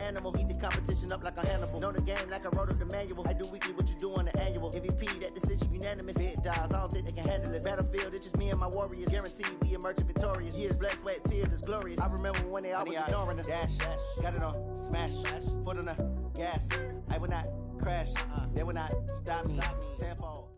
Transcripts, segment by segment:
animal. Eat the competition up like a Hannibal. Know the game like I wrote up the manual. I do weekly what you do on the annual. MVP, that decision unanimous. Hit dials, I don't think they can handle it. Battlefield, it's just me and my warriors. Guaranteed we emerging victorious. Years, blood, sweat, tears is glorious. I remember when they always ignoring us. Dash, got it on, smash, foot on the gas. I will not crash, they will not stop me. Tenfold.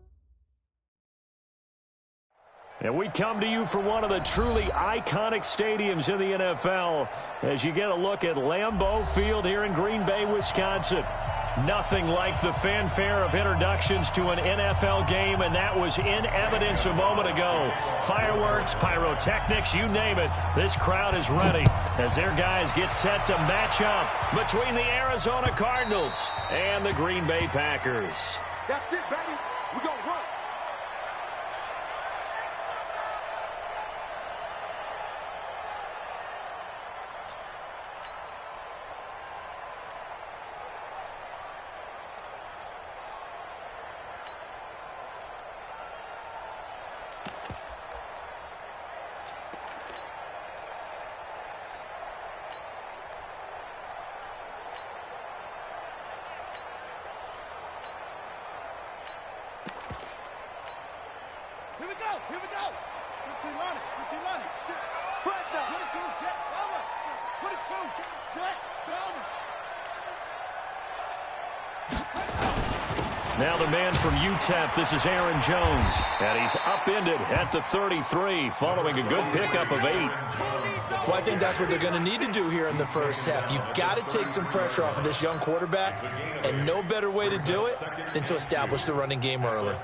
And we come to you from one of the truly iconic stadiums in the NFL as you get a look at Lambeau Field here in Green Bay, Wisconsin. Nothing like the fanfare of introductions to an NFL game, and that was in evidence a moment ago. Fireworks, pyrotechnics, you name it. This crowd is ready as their guys get set to match up between the Arizona Cardinals and the Green Bay Packers. That's it, baby. We're going to work. Here we go. 15 line it. Fred down. 22, jet, cover. 22, jet, cover. Now the man from UTEP, this is Aaron Jones. And he's upended at the 33 following a good pickup of 8. Well, I think that's what they're going to need to do here in the first half. You've got to take some pressure off of this young quarterback, and no better way to do it than to establish the running game early.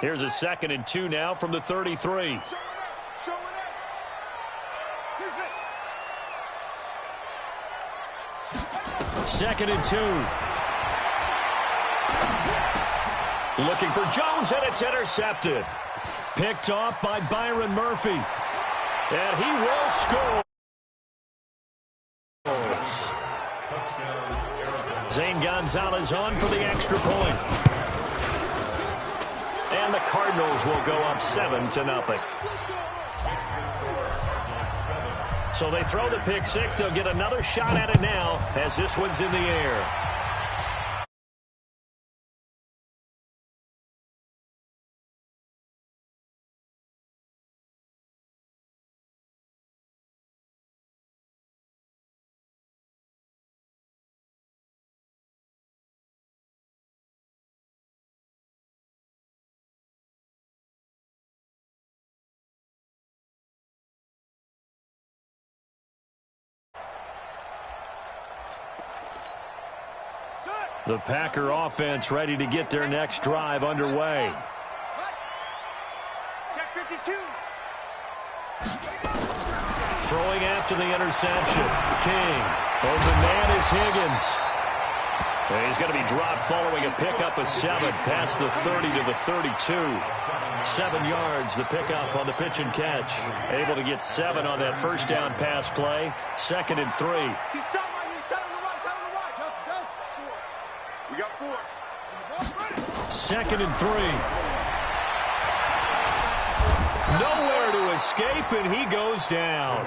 Here's a 2nd and 2 now from the 33. Second and 2. Looking for Jones, and it's intercepted. Picked off by Byron Murphy. And he will score. Zane Gonzalez on for the extra point. And the Cardinals will go up 7-0. So they throw the pick six. They'll get another shot at it now as this one's in the air. The Packer offense ready to get their next drive underway. Check 52. Throwing after the interception. King. Open man is Higgins. And he's going to be dropped following a pickup of 7 past the 30 to the 32. 7 yards, the pickup on the pitch and catch. Able to get 7 on that first down pass play. 2nd and 3. We got 4. 2nd and 3. Nowhere to escape, and he goes down.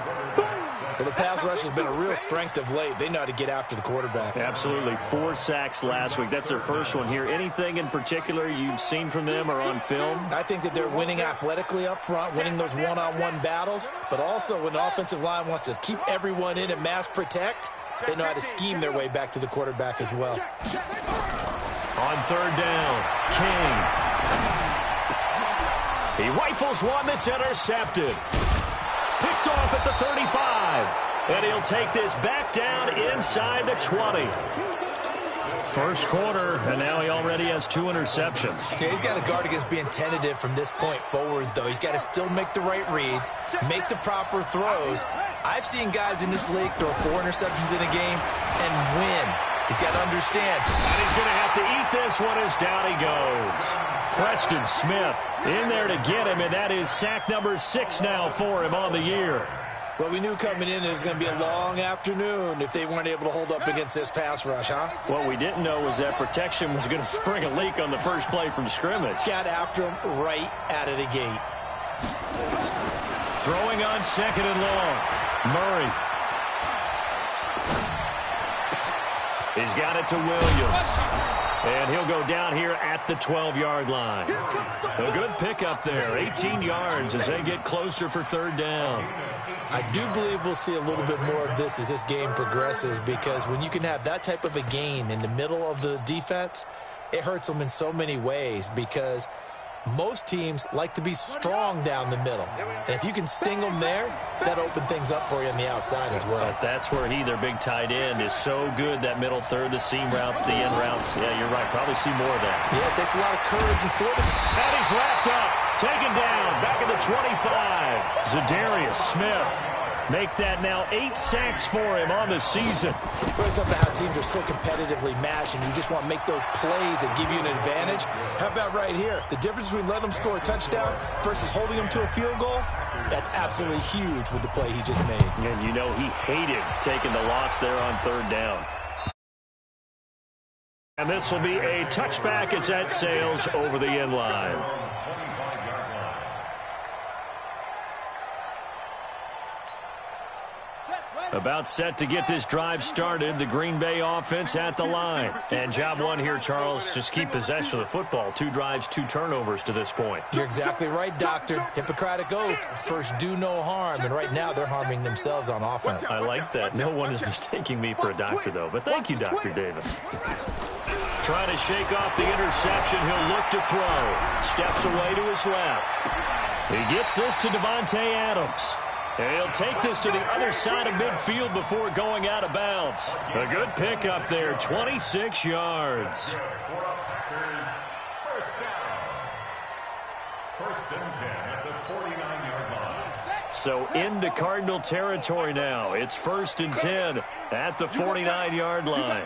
Well, the pass rush has been a real strength of late. They know how to get after the quarterback. Absolutely. 4 sacks last week. That's their first one here. Anything in particular you've seen from them or on film? I think that they're winning athletically up front, winning those one-on-one battles, but also when the offensive line wants to keep everyone in and mass protect, they know how to scheme their way back to the quarterback as well. On 3rd down, King. He rifles one that's intercepted. Picked off at the 35. And he'll take this back down inside the 20. First quarter, and now he already has 2 interceptions. Yeah, he's got to guard against being tentative from this point forward, though. He's got to still make the right reads, make the proper throws. I've seen guys in this league throw 4 interceptions in a game and win. He's got to understand. And he's going to have to eat this one as down he goes. Preston Smith in there to get him, and that is sack number 6 now for him on the year. Well, we knew coming in it was going to be a long afternoon if they weren't able to hold up against this pass rush, huh? What we didn't know was that protection was going to spring a leak on the first play from scrimmage. Got after him right out of the gate. Throwing on second and long. Murray. He's got it to Williams. And he'll go down here at the 12-yard line. A good pickup there. 18 yards as they get closer for third down. I do believe we'll see a little bit more of this as this game progresses, because when you can have that type of a gain in the middle of the defense, it hurts them in so many ways, because most teams like to be strong down the middle. And if you can sting them there, that'll open things up for you on the outside as well. But that's where their big tight end, is so good, that middle third, the seam routes, the end routes. Yeah, you're right. Probably see more of that. Yeah, it takes a lot of courage and fortitude. And he's wrapped up. Taken down. Back at the 25. Za'Darius Smith. Make that now 8 sacks for him on the season. Brings up how teams are so competitively matched, and you just want to make those plays that give you an advantage. How about right here? The difference between letting them score a touchdown versus holding them to a field goal, that's absolutely huge with the play he just made. And you know he hated taking the loss there on third down. And this will be a touchback as that sails over the end line. About set to get this drive started. The Green Bay offense at the line. And job one here, Charles, just keep possession of the football. 2 drives, 2 turnovers to this point. You're exactly right, Doctor. Hippocratic oath. First, do no harm. And right now, they're harming themselves on offense. I like that. No one is mistaking me for a doctor, though. But thank you, Dr. Davis. Trying to shake off the interception. He'll look to throw. Steps away to his left. He gets this to Davante Adams. And he'll take this to the other side of midfield before going out of bounds. A good pickup there, 26 yards. First and 10 at the 49-yard line. So into Cardinal territory now. It's 1st and 10 at the 49-yard line.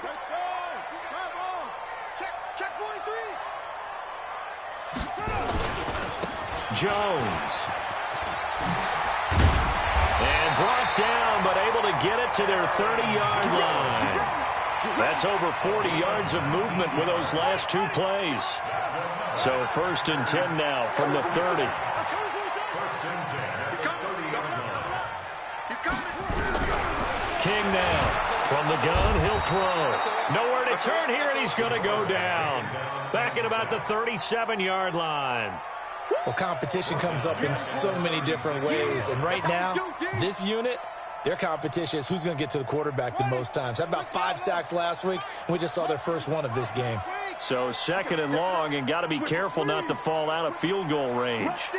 Jones. And brought down, but able to get it to their 30-yard line. That's over 40 yards of movement with those last 2 plays. So 1st and 10 now from the 30. King now from the gun. He'll throw. Nowhere to turn here, and he's going to go down. Back at about the 37-yard line. Well, competition comes up in so many different ways. And right now, this unit, their competition is who's going to get to the quarterback the most times. How about 5 sacks last week? And we just saw their first one of this game. So 2nd and long, and got to be careful not to fall out of field goal range.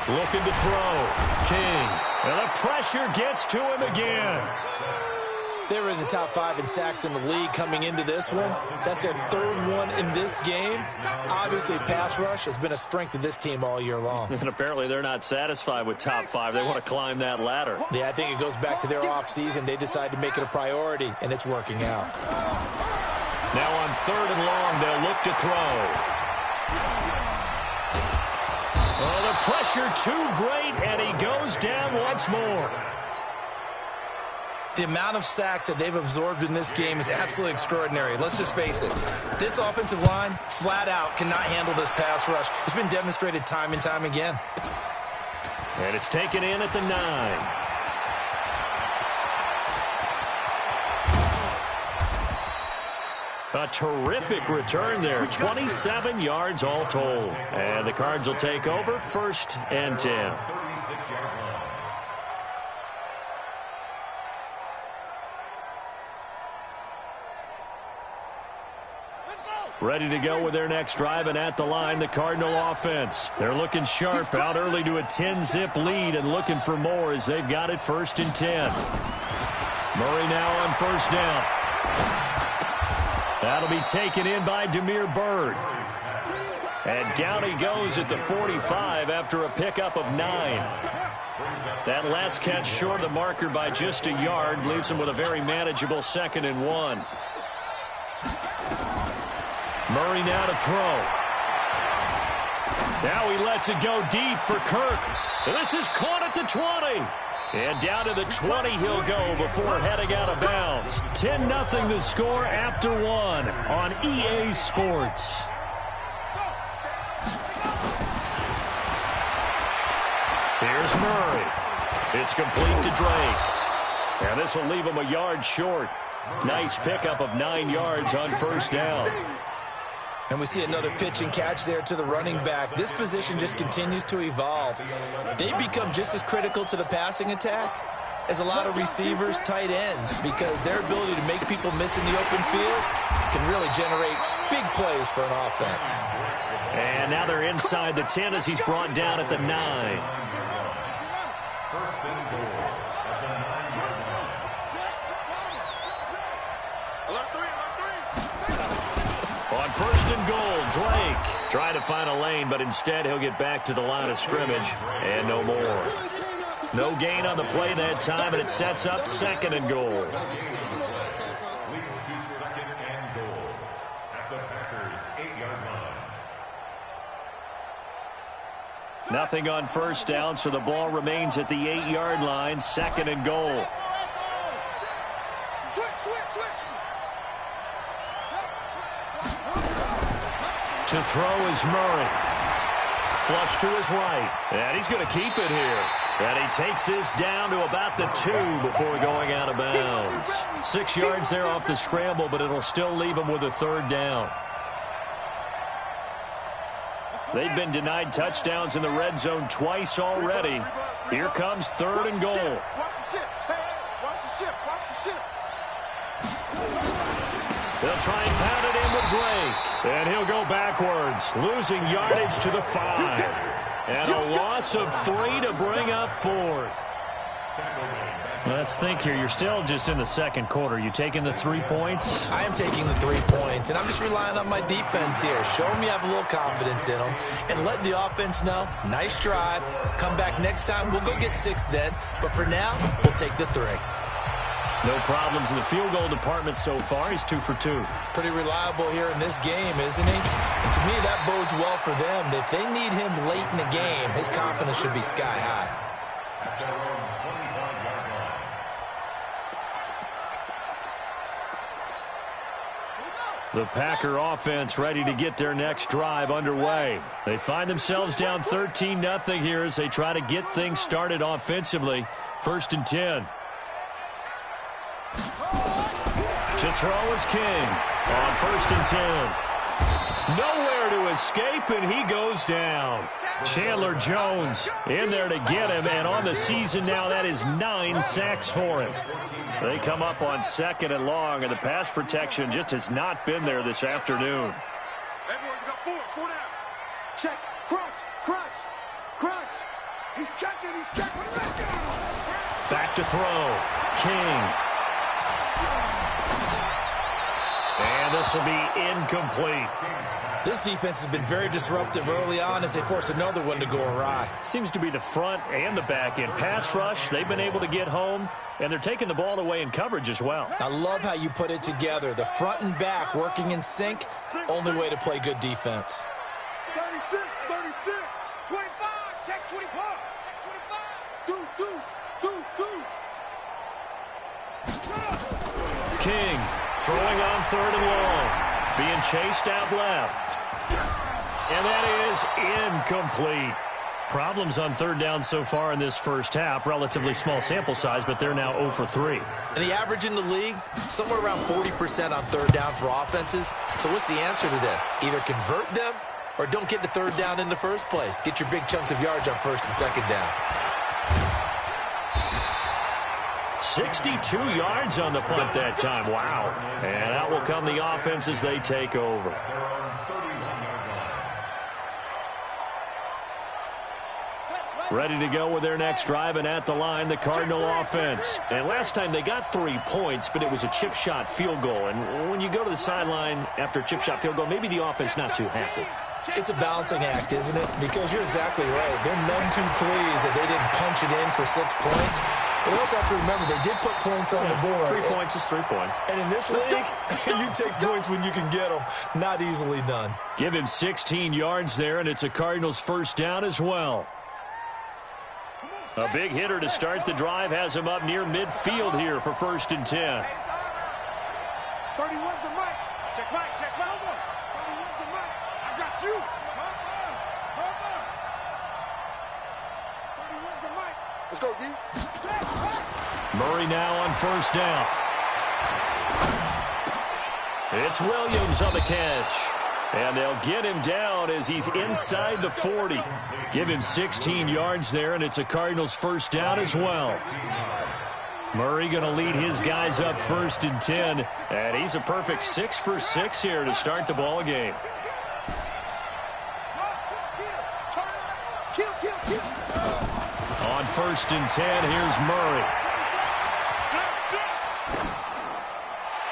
Looking to throw. King. And the pressure gets to him again. They were in the top 5 in sacks in the league coming into this one. That's their 3rd one in this game. Obviously, pass rush has been a strength of this team all year long. And apparently they're not satisfied with top 5. They want to climb that ladder. Yeah, I think it goes back to their offseason. They decided to make it a priority, and it's working out. Now on 3rd and long, they'll look to throw. Oh, the pressure too great, and he goes down once more. The amount of sacks that they've absorbed in this game is absolutely extraordinary. Let's just face it. This offensive line, flat out, cannot handle this pass rush. It's been demonstrated time and time again. And it's taken in at the 9. A terrific return there. 27 yards all told. And the Cards will take over 1st and 10. Ready to go with their next drive, and at the line, the Cardinal offense. They're looking sharp, out early to a 10-zip lead and looking for more as they've got it 1st and 10. Murray now on 1st down. That'll be taken in by Damiere Byrd. And down he goes at the 45 after a pickup of 9. That last catch short of the marker by just a yard leaves him with a very manageable 2nd and 1. Murray now to throw. Now he lets it go deep for Kirk. And this is caught at the 20. And down to the 20 he'll go before heading out of bounds. 10-0 the score after one on EA Sports. Here's Murray. It's complete to Drake. And this will leave him a yard short. Nice pickup of 9 yards on first down. And we see another pitch and catch there to the running back. This position just continues to evolve. They become just as critical to the passing attack as a lot of receivers, tight ends, because their ability to make people miss in the open field can really generate big plays for an offense. And now they're inside the 10 as he's brought down at the 9. First and goal at the 9-yard line. On first and goal, Drake trying to find a lane, but instead he'll get back to the line of scrimmage and no more. No gain on the play that time, and it sets up second and goal. Leads to second and goal at the Packers' 8-yard line. Nothing on first down, so the ball remains at the 8-yard line, second and goal. To throw is Murray. Flush to his right. And he's going to keep it here. And he takes this down to about the 2 before going out of bounds. 6 yards there off the scramble, but it'll still leave him with a third down. They've been denied touchdowns in the red zone twice already. Here comes third and goal. Watch the ship. Hey, watch the ship. Watch the ship. They'll try and pound it in with Drake. And he'll go backwards, losing yardage to the 5. And a loss of 3 to bring up fourth. Let's think here. You're still just in the second quarter. You taking the 3 points? I am taking the 3 points, and I'm just relying on my defense here. Show them you have a little confidence in them, and let the offense know, nice drive. Come back next time. We'll go get 6 then. But for now, we'll take the 3. No problems in the field goal department so far. He's 2 for 2. Pretty reliable here in this game, isn't he? And to me, that bodes well for them. If they need him late in the game, his confidence should be sky high. At their own 25-yard line. The Packer offense ready to get their next drive underway. They find themselves down 13-0 here as they try to get things started offensively. First and 10. To throw is King on first and 10. Nowhere to escape, and he goes down. Chandler Jones in there to get him, and on the season now, that is 9 sacks for him. They come up on second and long, and the pass protection just has not been there this afternoon. Everyone got 4 down. Check, crunch. He's checking. Back to throw. King. And this will be incomplete. This defense has been very disruptive early on as they force another one to go awry. Seems to be the front and the back end. Pass rush, they've been able to get home, and they're taking the ball away in coverage as well. I love how you put it together. The front and back working in sync, only way to play good defense. 36, 25, check 25. Deuce. King throwing on third and long. Being chased out left. And that is incomplete. Problems on third down so far in this first half. Relatively small sample size, but they're now 0 for 3. And the average in the league, somewhere around 40% on third down for offenses. So what's the answer to this? Either convert them or don't get the third down in the first place. Get your big chunks of yards on first and second down. 62 yards on the punt that time. Wow. And out will come the offense as they take over. Ready to go with their next drive, and at the line, the Cardinal offense. And last time they got 3 points, but it was a chip shot field goal. And when you go to the sideline after a chip shot field goal, maybe the offense not too happy. It's a balancing act, isn't it? Because you're exactly right. They're none too pleased that they didn't punch it in for 6 points. But we also have to remember they did put points on the board. 3 points is 3 points. And in this league, you take points when you can get them. Not easily done. Give him 16 yards there, and it's a Cardinals first down as well. A big hitter to start the drive has him up near midfield here for 1st and 10. 31's the mic. Check mic, check mic. 31's the mic. I got you. 31's the mic. Let's go, D. Murray now on 1st down. It's Williams on the catch. And they'll get him down as he's inside the 40. Give him 16 yards there, and it's a Cardinals 1st down as well. Murray going to lead his guys up 1st and 10. And he's a perfect 6 for 6 here to start the ball game. On 1st and 10, here's Murray.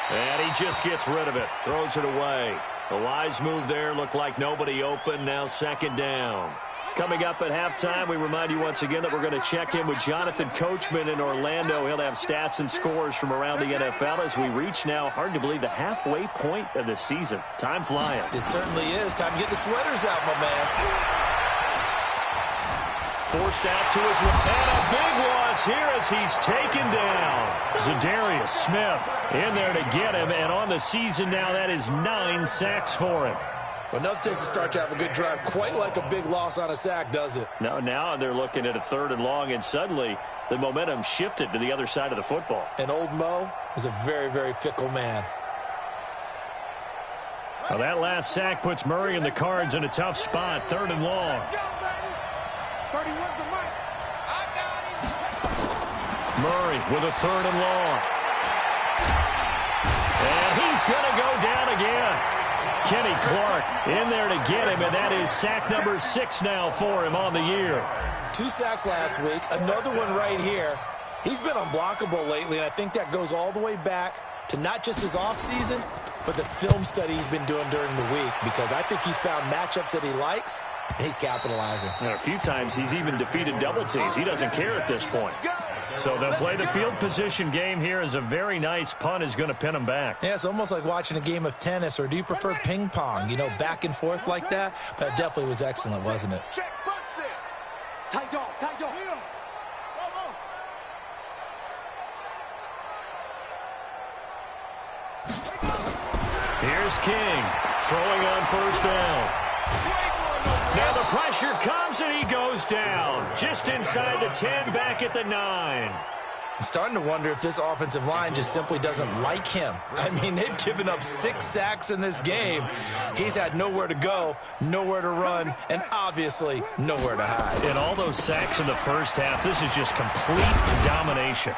And he just gets rid of it. Throws it away. A wise move there. Looked like nobody open. Now 2nd down. Coming up at halftime, we remind you once again that we're going to check in with Jonathan Coachman in Orlando. He'll have stats and scores from around the NFL as we reach now, hard to believe, the halfway point of the season. Time flying. It certainly is. Time to get the sweaters out, my man. Forced out to his left. A big loss here as he's taken down. Zadarius Smith in there to get him, and on the season now, that is 9 sacks for him. Well, nothing takes a start to have a good drive quite like a big loss on a sack, does it? No, now they're looking at a 3rd and long, and suddenly the momentum shifted to the other side of the football. And old Mo is a very, very fickle man. Well, that last sack puts Murray and the Cards in a tough spot. 3rd and long. 31's the mic. Murray with a 3rd and long. And he's going to go down again. Kenny Clark in there to get him, and that is sack number 6 now for him on the year. 2 sacks last week, another one right here. He's been unblockable lately, and I think that goes all the way back to not just his offseason, but the film study he's been doing during the week, because I think he's found matchups that he likes, and he's capitalizing. And a few times he's even defeated double teams. He doesn't care at this point. So they'll play the field position game here as a very nice punt is going to pin him back. Yeah, it's almost like watching a game of tennis, or do you prefer ping pong? You know, back and forth like that? That definitely was excellent, wasn't it? Check, box it. Tight dog, tight dog. Here's King throwing on 1st down. Now the pressure comes and he goes down. Just inside the 10, back at the 9. I'm starting to wonder if this offensive line just simply doesn't like him. I mean, they've given up 6 sacks in this game. He's had nowhere to go, nowhere to run, and obviously nowhere to hide. In all those sacks in the first half, this is just complete domination.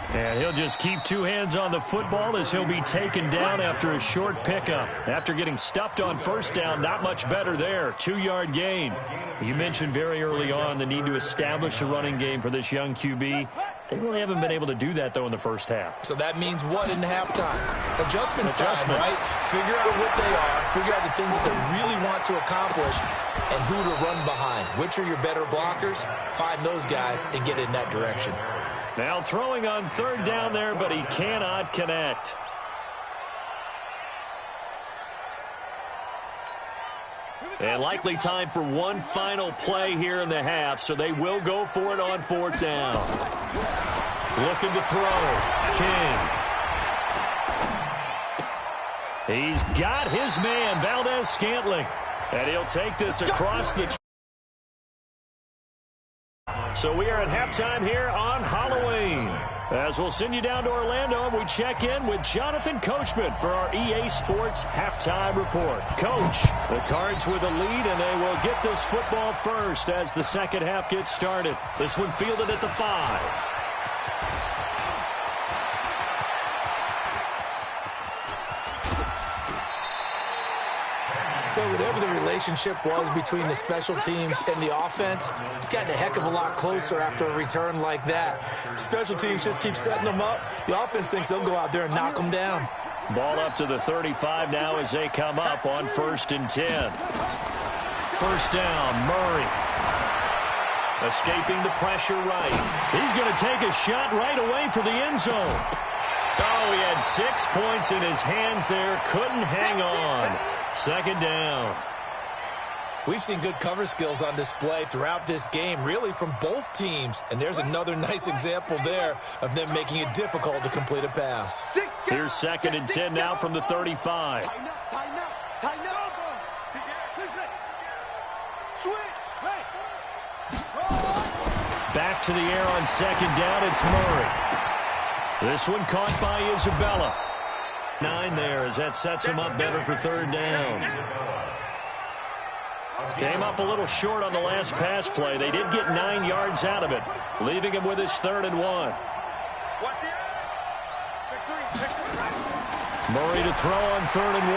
And he'll just keep 2 hands on the football as he'll be taken down after a short pickup. After getting stuffed on 1st down, not much better there. 2-yard gain. You mentioned very early on the need to establish a running game for this young QB. They really haven't been able to do that, though, in the first half. So that means what in halftime? Adjustments time, right? Figure out what they are, figure out the things that they really want to accomplish, and who to run behind. Which are your better blockers? Find those guys and get in that direction. Now throwing on 3rd down there, but he cannot connect. And likely time for one final play here in the half, so they will go for it on 4th down. Looking to throw. King. He's got his man, Valdez-Scantling. And he'll take this across the... So we are at halftime here on Halloween. As we'll send you down to Orlando, and we check in with Jonathan Coachman for our EA Sports Halftime Report. Coach, the Cards with a lead, and they will get this football first as the second half gets started. This one fielded at the 5. But whatever the relationship was between the special teams and the offense, it's gotten a heck of a lot closer after a return like that. Special teams just keep setting them up. The offense thinks they'll go out there and knock them down. Ball up to the 35 now as they come up on 1st and 10. 1st down, Murray. Escaping the pressure right. He's going to take a shot right away for the end zone. Oh, he had 6 points in his hands there. Couldn't hang on. 2nd down. We've seen good cover skills on display throughout this game, really from both teams. And there's another nice example there of them making it difficult to complete a pass. Here's 2nd and 10 now from the 35. Tighten up. Switch. Back to the air on 2nd down. It's Murray. This one caught by Isabella. 9 there as that sets him up better for 3rd down. Came up a little short on the last pass play. They did get 9 yards out of it, leaving him with his 3rd and 1. Murray to throw on 3rd and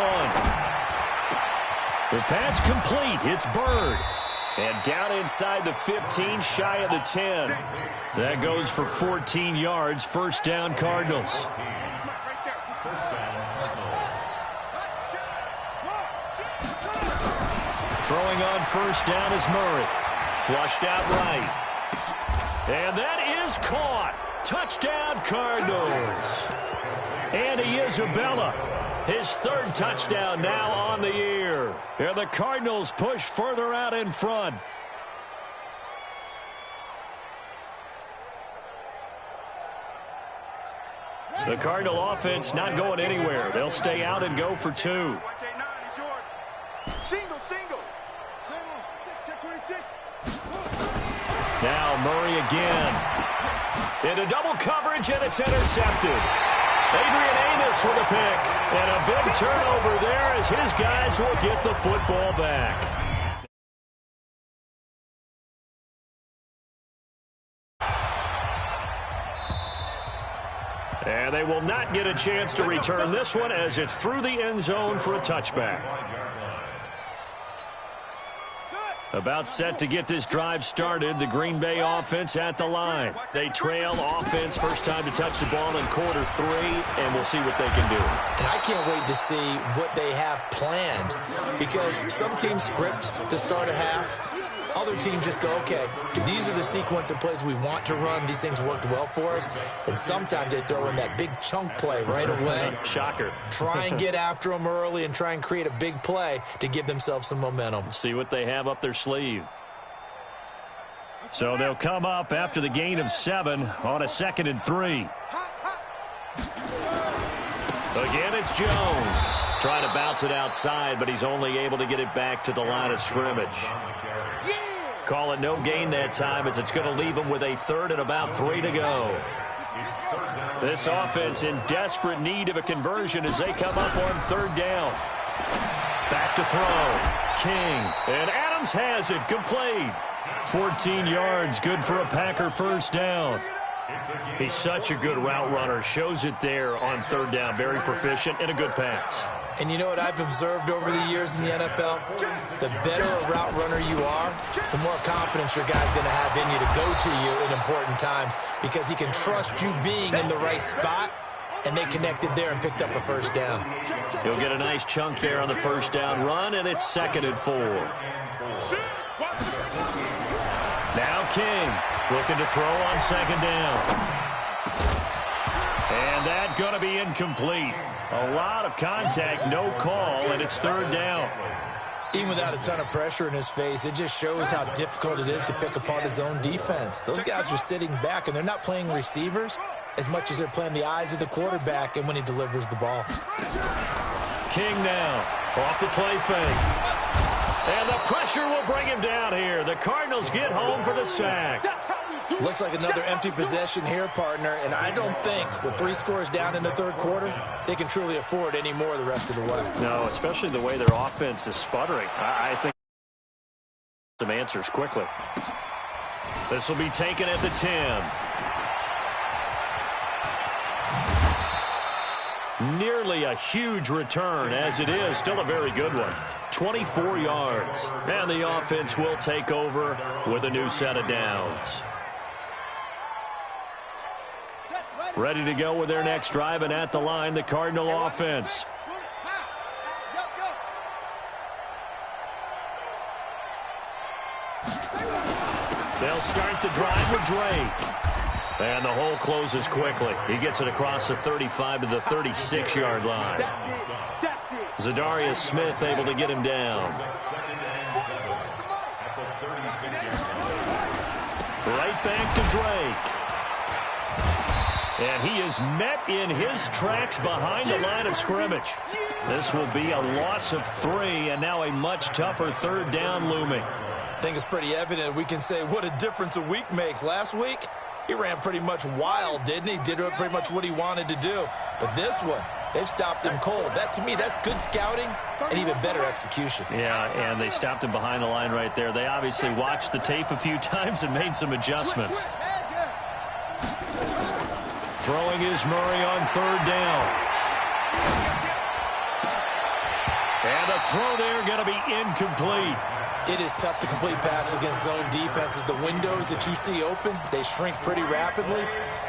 1. The pass complete. It's Byrd. And down inside the 15, shy of the 10. That goes for 14 yards. 1st down, Cardinals. Throwing on 1st down is Murray. Flushed out right. And that is caught. Touchdown, Cardinals. Andy Isabella, his 3rd touchdown now on the year. And the Cardinals push further out in front. The Cardinal offense not going anywhere. They'll stay out and go for 2. Now Murray again. Into double coverage, and it's intercepted. Adrian Amos with a pick. And a big turnover there as his guys will get the football back. And they will not get a chance to return this one as it's through the end zone for a touchback. About set to get this drive started. The Green Bay offense at the line. They trail offense. First time to touch the ball in quarter 3, and we'll see what they can do. And I can't wait to see what they have planned, because some teams script to start a half. Other teams just go, okay, these are the sequence of plays we want to run. These things worked well for us. And sometimes they throw in that big chunk play right away. Shocker. Try and get after them early and try and create a big play to give themselves some momentum. See what they have up their sleeve. So they'll come up after the gain of 7 on a 2nd and 3. Again, it's Jones. Trying to bounce it outside, but he's only able to get it back to the line of scrimmage. Call it no gain that time, as it's going to leave him with a 3rd and about 3 to go. This offense in desperate need of a conversion as they come up on 3rd down. Back to throw. King. And Adams has it. Complete. 14 yards. Good for a Packer 1st down. He's such a good route runner. Shows it there on 3rd down. Very proficient and a good pass. And you know what I've observed over the years in the NFL? The better a route runner you are, the more confidence your guy's going to have in you to go to you in important times, because he can trust you being in the right spot, and they connected there and picked up a 1st down. He'll get a nice chunk there on the 1st down run, and it's 2nd and 4. Now King looking to throw on 2nd down. And that's going to be incomplete. A lot of contact, no call, and it's 3rd down. Even without a ton of pressure in his face, it just shows how difficult it is to pick apart his own defense. Those guys are sitting back, and they're not playing receivers as much as they're playing the eyes of the quarterback and when he delivers the ball. King now off the play fake. And the pressure will bring him down here. The Cardinals get home for the sack. Looks like another empty possession here, partner, and I don't think with 3 scores down in the 3rd quarter, they can truly afford any more the rest of the way. No, especially the way their offense is sputtering. I think some answers quickly. This will be taken at the 10. Nearly a huge return, as it is still a very good one. 24 yards. And the offense will take over with a new set of downs. Ready to go with their next drive, and at the line, the Cardinal offense. They'll start the drive with Drake. And the hole closes quickly. He gets it across the 35 to the 36-yard line. Zadarius Smith able to get him down. Right back to Drake. And he is met in his tracks behind the line of scrimmage. This will be a loss of 3, and now a much tougher third down looming. I think it's pretty evident. We can say what a difference a week makes. Last week, he ran pretty much wild, didn't he? Did pretty much what he wanted to do. But this one, they've stopped him cold. That, to me, that's good scouting and even better execution. Yeah, and they stopped him behind the line right there. They obviously watched the tape a few times and made some adjustments. Throwing is Murray on third down. And the throw there going to be incomplete. It is tough to complete passes against zone defenses. The windows that you see open, they shrink pretty rapidly.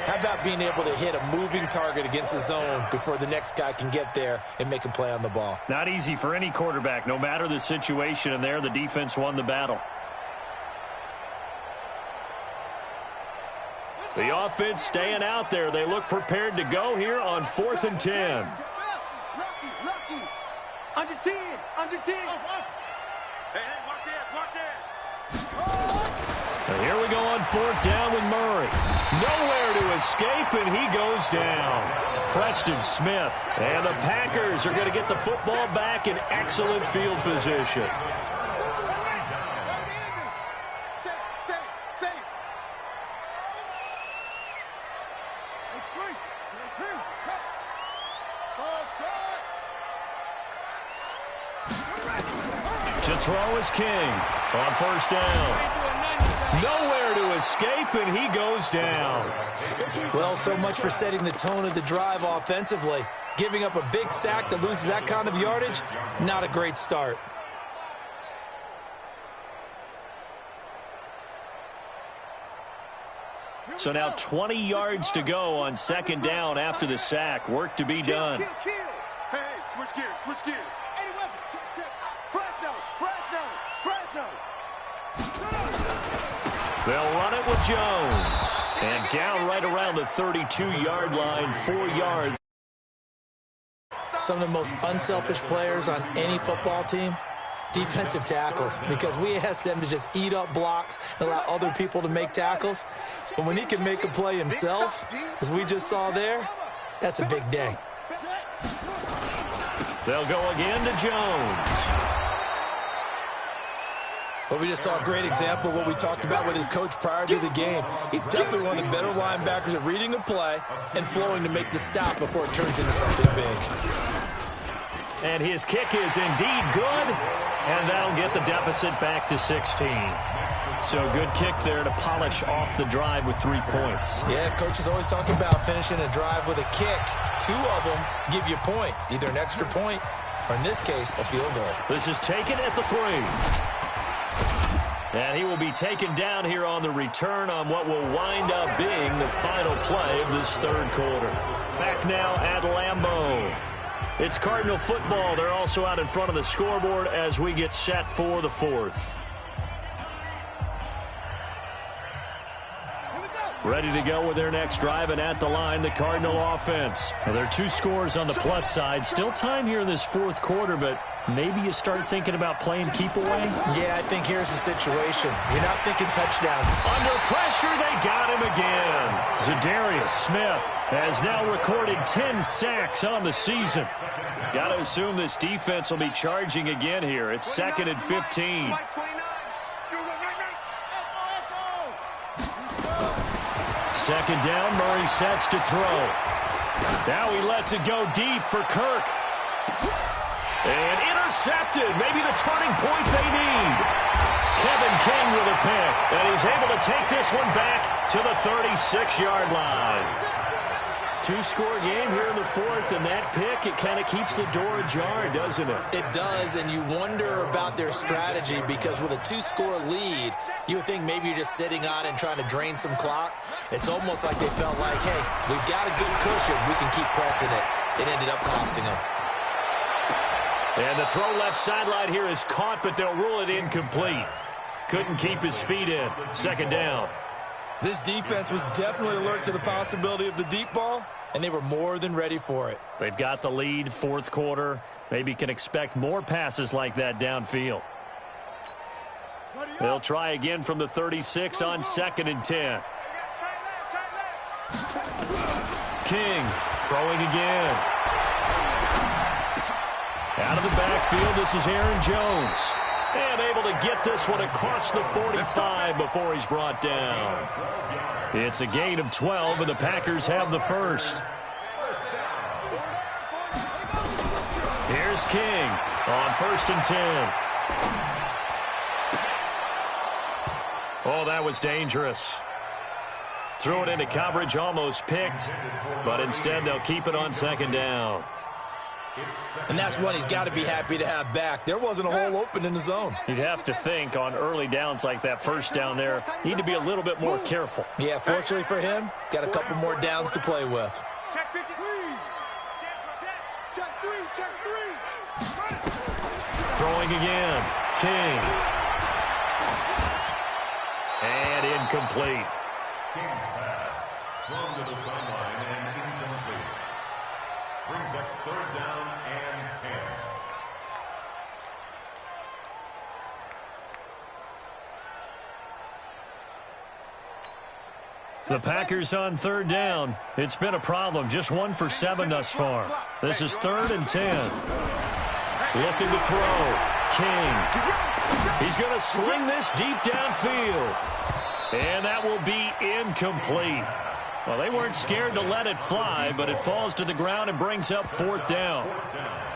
How about being able to hit a moving target against a zone before the next guy can get there and make a play on the ball? Not easy for any quarterback, no matter the situation, and there the defense won the battle. The offense staying out there. They look prepared to go here on 4th and 10. Under 10. Under 10. Hey, watch it. And here we go on 4th down with Murray. Nowhere to escape, and he goes down. Preston Smith. And the Packers are going to get the football back in excellent field position. To throw is King on 1st down. Nowhere to escape, and he goes down. Well, so much for setting the tone of the drive offensively. Giving up a big sack that loses that kind of yardage, not a great start. So now 20 yards to go on 2nd down after the sack. Work to be done. Hey, switch gears. Any weapon. Fresno. They'll run it with Jones. And down right around the 32-yard line, 4 yards. Some of the most unselfish players on any football team, defensive tackles, because we ask them to just eat up blocks and allow other people to make tackles. But when he can make a play himself, as we just saw there, that's a big day. They'll go again to Jones. But we just saw a great example of what we talked about with his coach prior to the game. He's definitely one of the better linebackers at reading a play and flowing to make the stop before it turns into something big. And his kick is indeed good, and that'll get the deficit back to 16. So good kick there to polish off the drive with 3 points. Yeah, coaches always talk about finishing a drive with a kick. 2 of them give you points, either an extra point or, in this case, a field goal. This is taken at the 3. And he will be taken down here on the return on what will wind up being the final play of this 3rd quarter. Back now at Lambeau. It's Cardinal football. They're also out in front of the scoreboard as we get set for the 4th. Ready to go with their next drive, and at the line, the Cardinal offense. Now, there are 2 scores on the plus side. Still time here in this 4th quarter, but maybe you start thinking about playing keep away? Yeah, I think here's the situation. You're not thinking touchdown. Under pressure, they got him again. Zadarius Smith has now recorded 10 sacks on the season. Got to assume this defense will be charging again here. It's 2nd and 15. Second down, Murray sets to throw. Now he lets it go deep for Kirk. And intercepted. Maybe the turning point they need. Kevin King with a pick. And he's able to take this one back to the 36-yard line. 2-score game here in the 4th, and that pick, it kind of keeps the door ajar, doesn't it? It does, and you wonder about their strategy because with a 2-score lead, you would think maybe you're just sitting on it and trying to drain some clock. It's almost like they felt like, hey, we've got a good cushion. We can keep pressing it. It ended up costing them. And the throw left sideline here is caught, but they'll rule it incomplete. Couldn't keep his feet in. Second down. This defense was definitely alert to the possibility of the deep ball, and they were more than ready for it. They've got the lead, 4th quarter. Maybe can expect more passes like that downfield. They'll try again from the 36 on 2nd and 10. King throwing again. Out of the backfield, this is Aaron Jones. And able to get this one across the 45 before he's brought down. It's a gain of 12, and the Packers have the first. Here's King on 1st and 10. Oh, that was dangerous. Threw it into coverage, almost picked, but instead they'll keep it on 2nd down. And that's one he's got to be happy to have back. There wasn't a hole open in the zone. You'd have to think on early downs like that 1st down there, need to be a little bit more careful. Yeah, fortunately for him, got a couple more downs to play with. Check 53. Check 3. Throwing again. King. And incomplete. King's pass thrown to the sideline and incomplete. Brings up 3rd down and 10. The Packers on 3rd down. It's been a problem. Just 1 for 7 thus far. This is 3rd and 10. Looking to throw. King. He's going to sling this deep downfield. And that will be incomplete. Well, they weren't scared to let it fly, but it falls to the ground and brings up 4th down.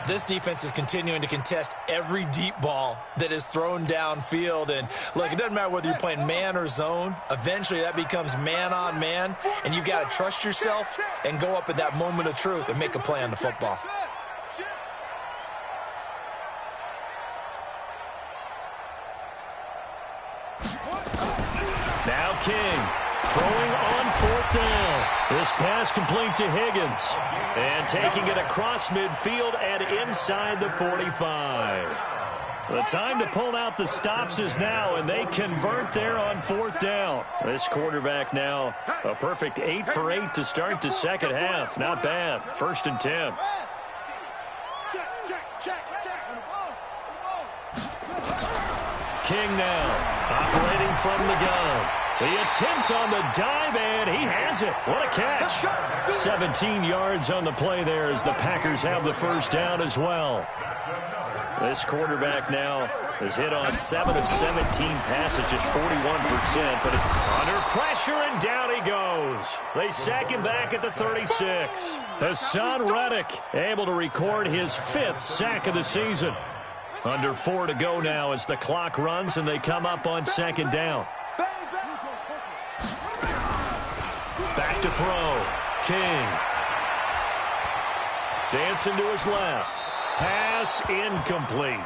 This defense is continuing to contest every deep ball that is thrown downfield. And, look, it doesn't matter whether you're playing man or zone. Eventually, that becomes man-on-man, and you've got to trust yourself and go up at that moment of truth and make a play on the football. Now King throwing on 4th down. This pass complete to Higgins. And taking it across midfield and inside the 45. The time to pull out the stops is now, and they convert there on 4th down. This quarterback now a perfect 8 for 8 to start the 2nd half. Not bad. 1st and 10. King now operating from the gun. The attempt on the dive, and he has it. What a catch. 17 yards on the play there as the Packers have the 1st down as well. This quarterback now has hit on 7 of 17 passes, just 41%, but under pressure, and down he goes. They sack him back at the 36. Haason Reddick able to record his 5th sack of the season. Under 4 to go now as the clock runs, and they come up on 2nd down. Back to throw. King. Dancing to his left. Pass incomplete.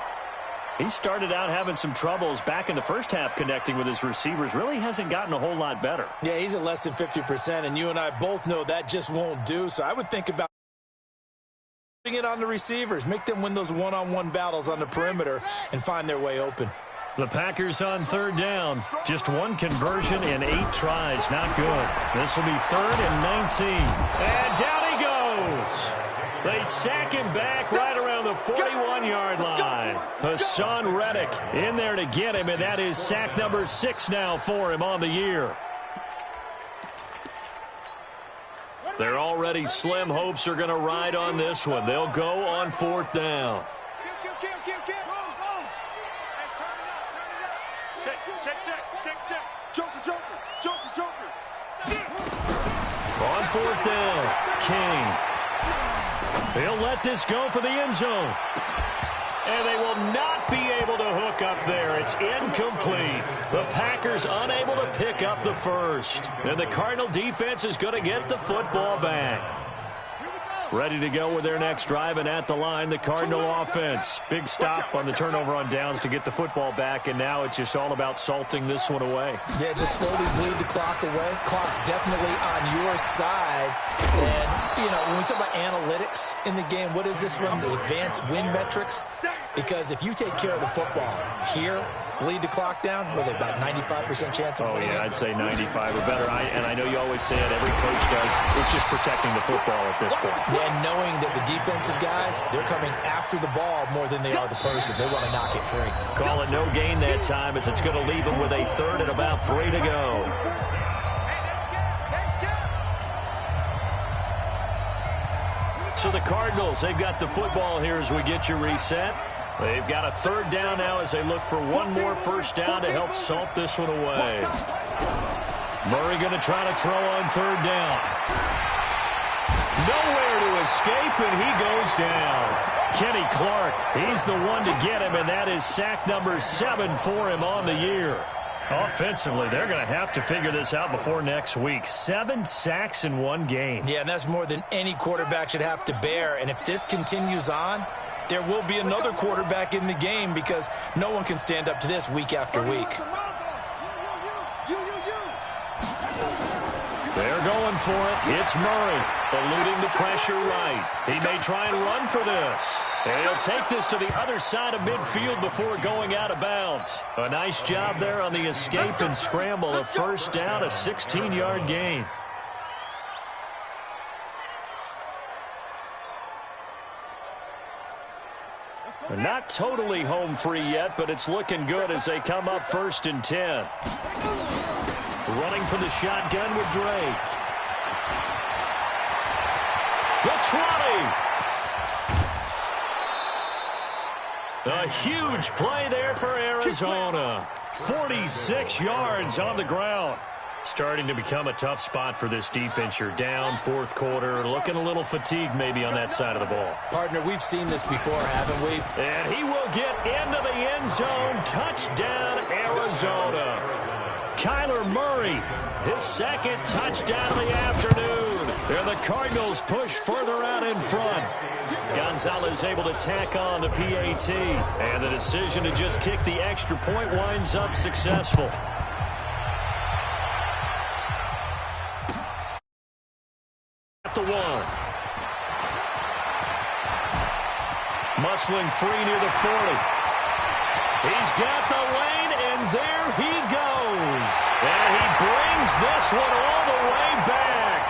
He started out having some troubles back in the 1st half connecting with his receivers. Really hasn't gotten a whole lot better. Yeah, he's at less than 50%, and you and I both know that just won't do. So I would think about putting it on the receivers. Make them win those one-on-one battles on the perimeter and find their way open. The Packers on 3rd down. Just 1 conversion in 8 tries. Not good. This will be 3rd and 19. And down he goes. They sack him back right around the 41-yard line. Haason Reddick in there to get him, and that is sack number 6 now for him on the year. Their already slim hopes are going to ride on this one. They'll go on 4th down. On 4th down, King. He'll let this go for the end zone. And they will not be able to hook up there. It's incomplete. The Packers unable to pick up the 1st. And the Cardinal defense is going to get the football back. Ready to go with their next drive, and at the line, the Cardinal offense. Big stop on the turnover on downs to get the football back, and now it's just all about salting this one away. Yeah, just slowly bleed the clock away. Clock's definitely on your side. And, you know, when we talk about analytics in the game, what is this one? The advanced win metrics? Because if you take care of the football here, bleed the clock down, with about 95% chance of winning. Oh, yeah, I'd say 95 or better. And I know you always say it, every coach does. It's just protecting the football at this point. And knowing that the defensive guys, they're coming after the ball more than they are the person. They want to knock it free. Call it no gain that time as it's going to leave them with a third and about 3 to go. So the Cardinals, they've got the football here as we get you reset. They've got a third down now as they look for one more first down to help salt this one away. Murray going to try to throw on third down. Nowhere to escape, and he goes down. Kenny Clark, he's the one to get him, and that is sack number 7 for him on the year. Offensively, they're going to have to figure this out before next week. 7 sacks in one game. Yeah, and that's more than any quarterback should have to bear. And if this continues on, there will be another quarterback in the game because no one can stand up to this week after week. They're going for it. It's Murray, eluding the pressure right. He may try and run for this. And he'll take this to the other side of midfield before going out of bounds. A nice job there on the escape and scramble. A first down, a 16-yard gain. They're not totally home free yet, but it's looking good as they come up 1st and 10. Running from the shotgun with Drake. The 20. A huge play there for Arizona. 46 yards on the ground. Starting to become a tough spot for this defense. You're down 4th quarter, looking a little fatigued maybe on that side of the ball. Partner, we've seen this before, haven't we? And he will get into the end zone. Touchdown, Arizona. Kyler Murray, his 2nd touchdown of the afternoon. And the Cardinals push further out in front. Gonzalez able to tack on the PAT. And the decision to just kick the extra point winds up successful. At the 1. Muscling free near the 40. He's got the lane, and there he goes. And he brings this one all the way back.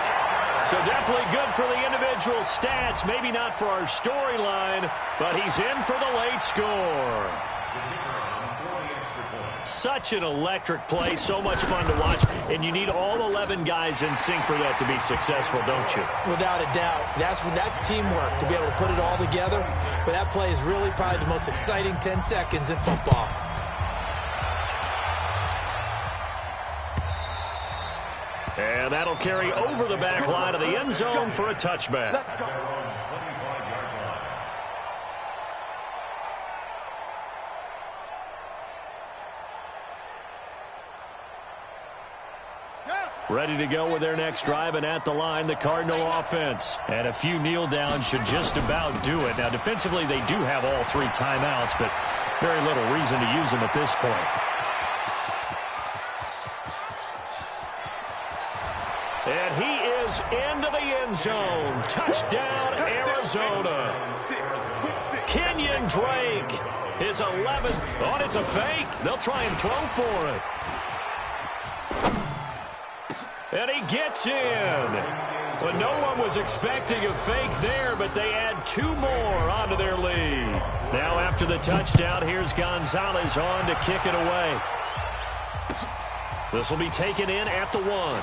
So definitely good for the individual stats. Maybe not for our storyline, but he's in for the late score. Such an electric play, so much fun to watch, and you need all 11 guys in sync for that to be successful, don't you? Without a doubt. That's teamwork, to be able to put it all together. But that play is really probably the most exciting 10 seconds in football. And that'll carry over the back line of the end zone for a touchback. Ready to go with their next drive, and at the line, the Cardinal offense. And a few kneel downs should just about do it. Now, defensively, they do have all 3 timeouts, but very little reason to use them at this point. And he is into the end zone. Touchdown, Arizona. Kenyon Drake, his 11th. Oh, it's a fake. They'll try and throw for it. And he gets in. Well, no one was expecting a fake there, but they add 2 more onto their lead. Now after the touchdown, here's Gonzalez on to kick it away. This will be taken in at the 1.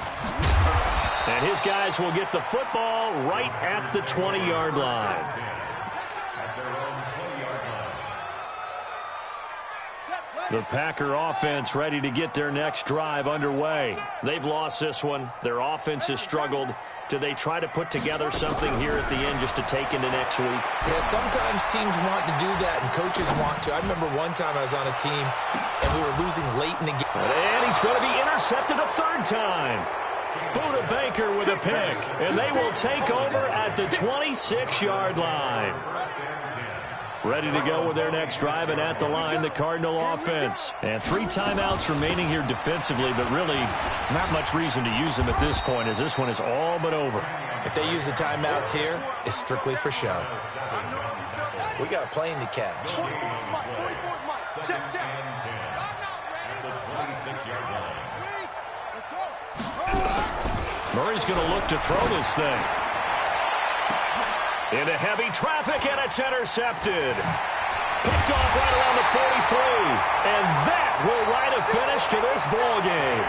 And his guys will get the football right at the 20-yard line. The Packer offense ready to get their next drive underway. They've lost this one. Their offense has struggled. Do they try to put together something here at the end just to take into next week? Yeah, sometimes teams want to do that, and coaches want to. I remember one time I was on a team, and we were losing late in the game. And he's going to be intercepted a 3rd time. Buda Baker with a pick, and they will take over at the 26-yard line. Ready to go with their next drive, and at the line, the Cardinal offense. And 3 timeouts remaining here defensively, but really not much reason to use them at this point, as this one is all but over. If they use the timeouts here, it's strictly for show. We got a plane to catch. 44 Mike. 44 Mike. Check, check. And 10. At the 26-yard line. Let's go. Murray's going to look to throw this thing. Into heavy traffic, and it's intercepted. Picked off right around the 43. And that will write a finish to this ball game.